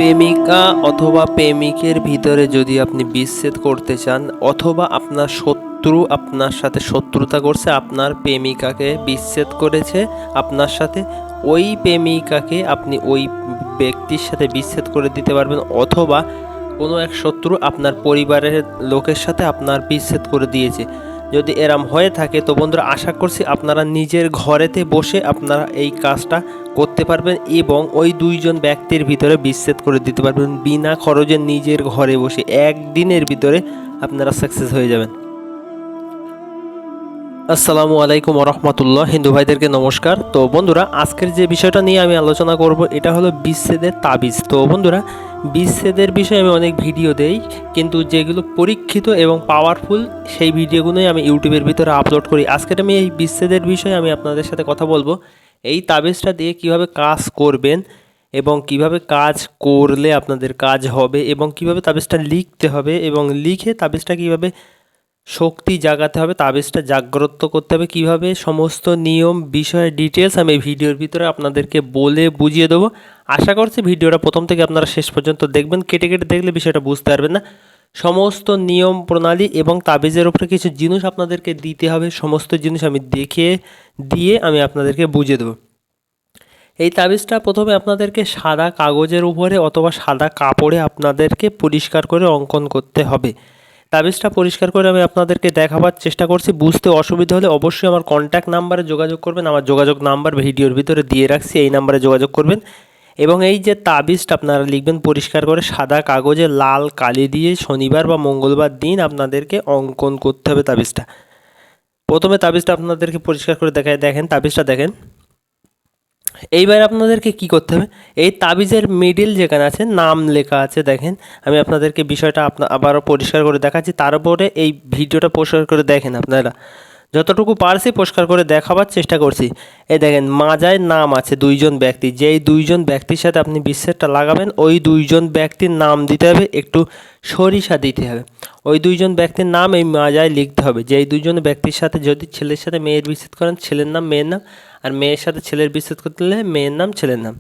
প্রেমিকা অথবা প্রেমিকের ভিতরে যদি আপনি বিচ্ছেদ করতে চান, অথবা আপনার শত্রু আপনার সাথে শত্রুতা করছে, আপনার প্রেমিকাকে বিচ্ছেদ করেছে আপনার সাথে, ওই প্রেমিকাকে আপনি ওই ব্যক্তির সাথে বিচ্ছেদ করে দিতে পারবেন, অথবা কোনো এক শত্রু আপনার পরিবারের লোকের সাথে আপনার বিচ্ছেদ করে দিয়েছে। যদি এরম হয়ে থাকে তো বন্ধুরা, আশা করছি আপনারা নিজের ঘরেতে বসে আপনারা এই কাজটা করতে পারবেন এবং ওই দুইজন ব্যক্তির ভিতরে বিচ্ছেদ করে দিতে পারবেন বিনা খরচে। নিজের ঘরে বসে একদিনের ভিতরে আপনারা সাকসেস হয়ে যাবেন। আসসালামু আলাইকুম রহমতুল্লাহ। হিন্দু ভাইদেরকে নমস্কার। তো বন্ধুরা, আজকের যে বিষয়টা নিয়ে আমি আলোচনা করব এটা হলো বিচ্ছেদের তাবিজ। তো বন্ধুরা, বিচ্ছেদের বিষয়ে আমি অনেক ভিডিও দেই, কিন্তু যেগুলো পরীক্ষিত এবং পাওয়ারফুল সেই ভিডিওগুলোই আমি ইউটিউবের ভিতরে আপলোড করি। আজকের আমি এই বিচ্ছেদের বিষয়ে আমি আপনাদের সাথে কথা বলবো। এই তাবিজটা দিয়ে কিভাবে কাজ করবেন এবং কিভাবে কাজ করলে আপনাদের কাজ হবে, এবং কিভাবে তাবিজটা লিখতে হবে এবং লিখে তাবিজটা কিভাবে শক্তি জাগাতে হবে, তাবিজটা জাগ্রত করতে হবে কীভাবে, সমস্ত নিয়ম বিষয়ে ডিটেলস আমি এই ভিডিওর ভিতরে আপনাদেরকে বলে বুঝিয়ে দেবো। আশা করছি ভিডিওটা প্রথম থেকে আপনারা শেষ পর্যন্ত দেখবেন। কেটে কেটে দেখলে বিষয়টা বুঝতে পারবেন না। সমস্ত নিয়ম প্রণালী এবং তাবিজের উপরে কিছু জিনিস আপনাদেরকে দিতে হবে, সমস্ত জিনিস আমি দিয়ে আমি আপনাদেরকে বুঝিয়ে দেবো। এই তাবিজটা প্রথমে আপনাদেরকে সাদা কাগজের উপরে অথবা সাদা কাপড়ে আপনাদেরকে পরিষ্কার করে অঙ্কন করতে হবে। তাবিজটা পরিষ্কার করে আমি আপনাদেরকে দেখাবার চেষ্টা করছি। বুঝতে অসুবিধা হলে অবশ্যই আমার কন্ট্যাক্ট নাম্বারে যোগাযোগ করবেন। আমার যোগাযোগ নাম্বার ভিডিওর ভিতরে দিয়ে রাখছি, এই নাম্বারে যোগাযোগ করবেন। এবং এই যে তাবিজটা আপনারা লিখবেন পরিষ্কার করে সাদা কাগজে লাল কালি দিয়ে, শনিবার বা মঙ্গলবার দিন আপনাদেরকে অঙ্কন করতে হবে তাবিজটা। প্রথমে তাবিজটা আপনাদেরকে পরিষ্কার করে দেখেন তাবিজটা দেখেন। এইবার আপনাদেরকে কি করতে হবে, এই তাবিজের মিডিল যেখানে আছে নাম লেখা আছে দেখেন। আমি আপনাদেরকে বিষয়টা আবারও পরিষ্কার করে দেখাচ্ছি, তারপরে এই ভিডিওটা পরিষ্কার করে দেখেন। আপনারা যতটুকু পারছি পরিষ্কার করে দেখাবার চেষ্টা করছি। এই দেখেন মাজায় নাম আছে দুইজন ব্যক্তি, যেই দুইজন ব্যক্তির সাথে আপনি বিচ্ছেদটা লাগাবেন ওই দুইজন ব্যক্তির নাম দিতে হবে, একটু সরিষা দিতে হবে। ওই দুইজন ব্যক্তির নাম এই মাজায় লিখতে হবে। যেই দুইজন ব্যক্তির সাথে, যদি ছেলের সাথে মেয়ের বিচ্ছেদ করেন ছেলের নাম মেয়ের নাম, আর মেয়ের সাথে ছেলের বিচ্ছেদ করতে হলে মেয়ের নাম ছেলের নাম।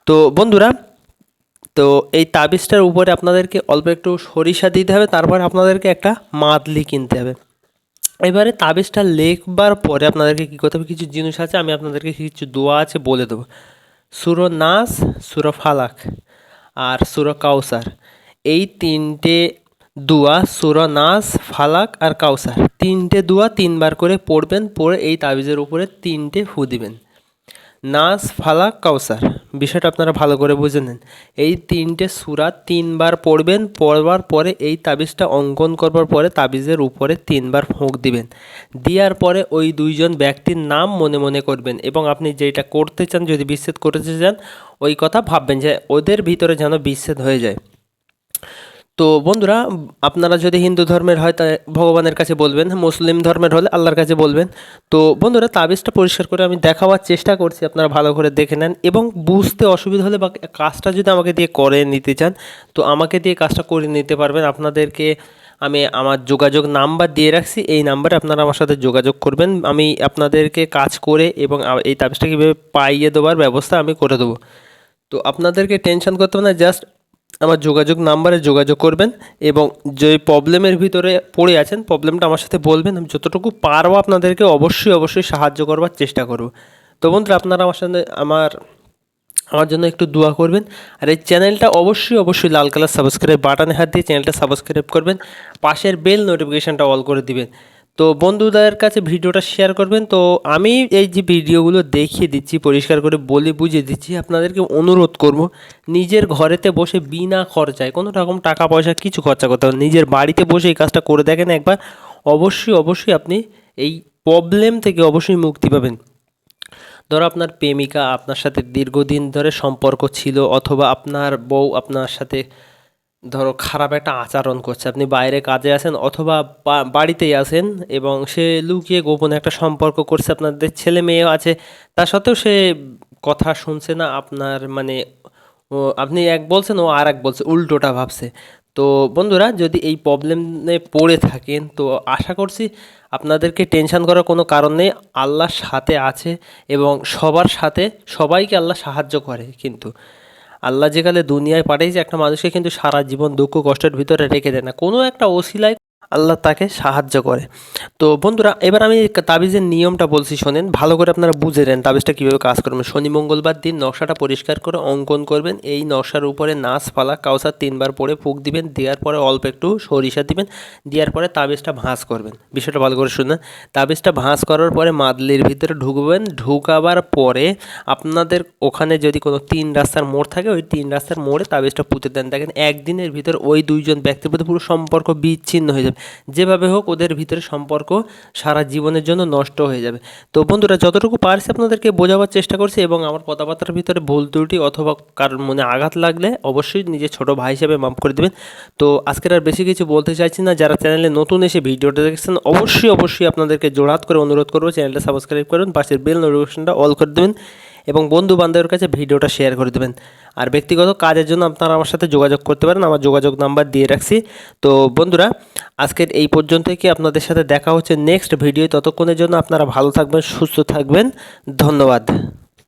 তো বন্ধুরা, তো এই তাবিজটার উপরে আপনাদেরকে অল্প একটু সরিষা দিতে হবে, তারপর আপনাদেরকে একটা মাদলি কিনতে হবে। এবারে তাবিজটা লেখবার পরে আপনাদেরকে কী করতে হবে, কিছু জিনিস আছে আমি আপনাদেরকে কিছু দোয়া আছে বলে দেবো। সূরা নাস, সূরা ফালাক আর সূরা কাউসার, এই তিনটে দোয়া, সূরা নাস, ফালাক আর কাউসার, তিনটে দোয়া তিনবার করে পড়বেন। পড়ে এই তাবিজের উপরে তিনটে ফু দিবেন। নাস, ফালাক, কাউসার, বিষয়টা আপনারা ভালো করে বুঝে নেন। এই তিনটে সূরা তিনবার পড়বেন। পড়বার পরে এই তাবিজটা অঙ্কন করবার পরে তাবিজের উপরে তিনবার ফোঁক দিবেন। দেওয়ার পরে ওই দুইজন ব্যক্তির নাম মনে মনে করবেন, এবং আপনি যেটা করতে চান, যদি বিচ্ছেদ করতে চান ওই কথা ভাববেন যে ওদের ভিতরে যেন বিচ্ছেদ হয়ে যায়। তো বন্ধুরা, আপনারা যদি হিন্দু ধর্মের হয় তা ভগবানের কাছে বলবেন, মুসলিম ধর্মের হলে আল্লাহর কাছে বলবেন। তো বন্ধুরা, তাবিজটা পরিষ্কার করে আমি দেখাবার চেষ্টা করছি, আপনারা ভালো করে দেখে নেন। এবং বুঝতে অসুবিধা হলে বা কাজটা যদি আমাকে দিয়ে করে নিতে চান তো আমাকে দিয়ে কাজটা করে নিতে পারবেন। আপনাদেরকে আমি আমার যোগাযোগ নাম্বার দিয়ে রাখছি, এই নাম্বারে আপনারা আমার সাথে যোগাযোগ করবেন। আমি আপনাদেরকে কাজ করে এবং এই তাবিজটা কীভাবে পাইয়ে দেওয়ার ব্যবস্থা আমি করে দেবো। তো আপনাদেরকে টেনশন করতে হবে না, জাস্ট আমার যোগাযোগ নাম্বারে যোগাযোগ করবেন এবং যে প্রবলেমের ভিতরে পড়ে আছেন প্রবলেমটা আমার সাথে বলবেন। আমি যতটুকু পারবো আপনাদেরকে অবশ্যই সাহায্য করবার চেষ্টা করব। তো বন্ধুরা, আপনারা আমার সাথে আমার জন্য একটু দোয়া করবেন। আর এই চ্যানেলটা অবশ্যই লাল কালার সাবস্ক্রাইব বাটনে হাত দিয়ে চ্যানেলটা সাবস্ক্রাইব করবেন, পাশের বেল নোটিফিকেশানটা অল করে দিবেন। তো বন্ধুদের কাছে ভিডিওটা শেয়ার করবেন। তো আমি এই যে ভিডিওগুলো দেখিয়ে দিচ্ছি, পরিষ্কার করে বলে বুঝিয়ে দিচ্ছি, আপনাদেরকে অনুরোধ করব নিজের ঘরেতে বসে বিনা খরচায়, কোনো রকম টাকা পয়সা কিছু খরচা করতে হবে, নিজের বাড়িতে বসে এই কাজটা করে দেখেন একবার। অবশ্যই আপনি এই প্রবলেম থেকে অবশ্যই মুক্তি পাবেন। ধরো আপনার প্রেমিকা আপনার সাথে দীর্ঘদিন ধরে সম্পর্ক ছিল, অথবা আপনার বউ আপনার সাথে ধরো খারাপ একটা আচরণ করছে, আপনি বাইরে কাজে আছেন অথবা বাড়িতেই আছেন, এবং সে লুকিয়ে গোপনে একটা সম্পর্ক করছে, আপনাদের ছেলে মেয়েও আছে, তা সত্ত্বেও সে কথা শুনছে না আপনার, মানে আপনি এক বলছেন ও আর এক বলছে, উল্টোটা ভাবছে। তো বন্ধুরা, যদি এই প্রবলেমে পড়ে থাকেন তো আশা করছি আপনাদেরকে টেনশন করার কোনো কারণ নেই। আল্লাহর সাথে আছে এবং সবার সাথে সবাইকে আল্লাহ সাহায্য করে। কিন্তু আল্লাহ যেকালে দুনিয়ায় পাঠিয়েছে একটা মানুষকে কিন্তু সারা জীবন দুঃখ কষ্টের ভিতরে রেখে দেয় না, কোনো একটা ওসিলায় আল্লাহ তাকে সাহায্য করে। তো বন্ধুরা এবার আমি তাবিজের নিয়মটা বলছি, শোনেন ভালো করে, আপনারা বুঝে নেন তাবিজটা কীভাবে কাজ করবেন। শনি মঙ্গলবার দিন নকশাটা পরিষ্কার করে অঙ্কন করবেন, এই নকশার উপরে নাস ফালা কাউসার 3বার পরে ফুঁক দিবেন, দেওয়ার পরে অল্প একটু সরিষা দিবেন, দেওয়ার পরে তাবিজটা ভাঁজ করবেন। বিষয়টা ভালো করে শুনুন, তাবিজটা ভাঁজ করার পরে মাদলির ভিতরে ঢুকবেন, ঢুকাবার পরে আপনাদের ওখানে যদি কোনো 3 রাস্তার মোড় থাকে ওই 3 রাস্তার মোড়ে তাবিজটা পুঁতে দেন। দেখেন একদিনের ভিতর ওই 2জন ব্যক্তির মধ্যে পুরো সম্পর্ক বিচ্ছিন্ন হয়ে যাবে, যেভাবে হোক ওদের ভিতরে সম্পর্ক সারা জীবনের জন্য নষ্ট হয়ে যাবে। তো বন্ধুরা যতটুকু পারছি আপনাদেরকে বোঝাবার চেষ্টা করছি, এবং আমার কথাবার্তার ভিতরে ভুল ত্রুটি অথবা কারোর মনে আঘাত লাগলে অবশ্যই নিজের ছোট ভাই হিসেবে মাফ করে দেবেন। তো আজকের আর বেশি কিছু বলতে চাইছি না, যারা চ্যানেলে নতুন এসে ভিডিওটা দেখছেন অবশ্যই আপনাদেরকে জোড়হাত করে অনুরোধ করবো চ্যানেলটা সাবস্ক্রাইব করুন, পাশের বেল নোটিফিকেশনটা অল করে দেবেন এবং বন্ধু বান্ধবের কাছে ভিডিওটা শেয়ার করে দেবেন। আর ব্যক্তিগত কাজের জন্য আপনারা আমার সাথে যোগাযোগ করতে পারেন, আমার যোগাযোগ নাম্বার দিয়ে রাখছি। তো বন্ধুরা আজকের এই পর্যন্তই, কি আপনাদের সাথে দেখা হচ্ছে নেক্সট ভিডিও। ততক্ষণের জন্য আপনারা ভালো থাকবেন, সুস্থ থাকবেন, ধন্যবাদ।